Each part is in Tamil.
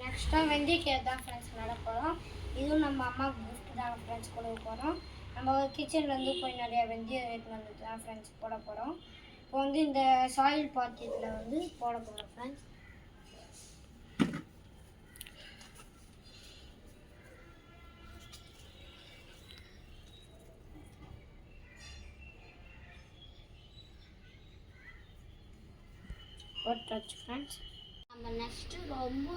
நெக்ஸ்ட்டாக வெந்தயக்கீரை தான் ஃப்ரெண்ட்ஸ் நட போகிறோம். இதுவும் நம்ம அம்மாவுக்கு கிஃப்ட் தான் ஃப்ரெண்ட்ஸ் கொடுக்க போகிறோம். நம்ம கிச்சன்லேருந்து போய் நிறையா வெந்தயம் எடுத்துன்னு வந்து தான் ஃப்ரெண்ட்ஸ் போட போகிறோம். இப்போ வந்து இந்த சாயில் பாத்திரத்தில் வந்து போட போகிறோம் ஃப்ரெண்ட்ஸ். போட்டாச்சு ஃப்ரெண்ட்ஸ். நம்ம நெக்ஸ்ட்டு ரொம்ப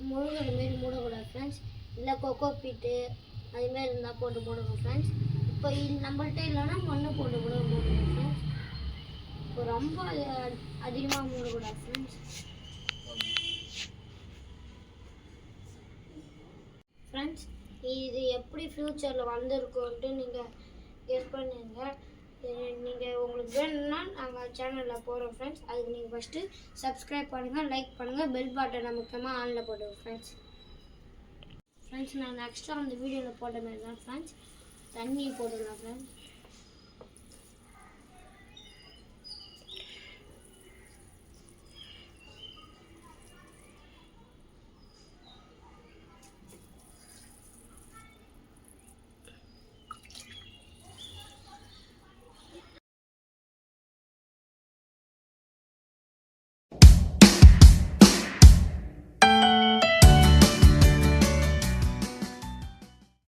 முழுகிற மாரி மூடக்கூடாது ஃப்ரெண்ட்ஸ். இல்லை கொக்கோ பீட்டு அதுமாரி இருந்தால் போட்டு போடுவோம் ஃப்ரெண்ட்ஸ். இப்போ நம்மள்கிட்ட இல்லைன்னா மண்ணு போட்டு கூட போடுவோம் ஃப்ரெண்ட்ஸ். இப்போ ரொம்ப அதிகமாக மூடக்கூடாது ஃப்ரெண்ட்ஸ். ஃப்ரெண்ட்ஸ் இது எப்படி ஃப்யூச்சரில் வந்திருக்குன்ட்டு நீங்கள் கெஸ் பண்ணுங்க. நீங்கள் உங்களுக்கு வேணும்னா நாங்கள் சேனலில் போகிறோம் ஃப்ரெண்ட்ஸ். அதுக்கு நீங்கள் ஃபஸ்ட்டு சப்ஸ்கிரைப் பண்ணுங்கள், லைக் பண்ணுங்கள், பெல் பட்டனை முக்கியமாக ஆனில் போடுவோம் ஃப்ரெண்ட்ஸ். ஃப்ரெண்ட்ஸ் நான் நெக்ஸ்ட்டாக அந்த வீடியோவில் போட்ட மாதிரி தான் ஃப்ரெண்ட்ஸ் தண்ணி போட்டுடலாம் ஃப்ரெண்ட்ஸ்.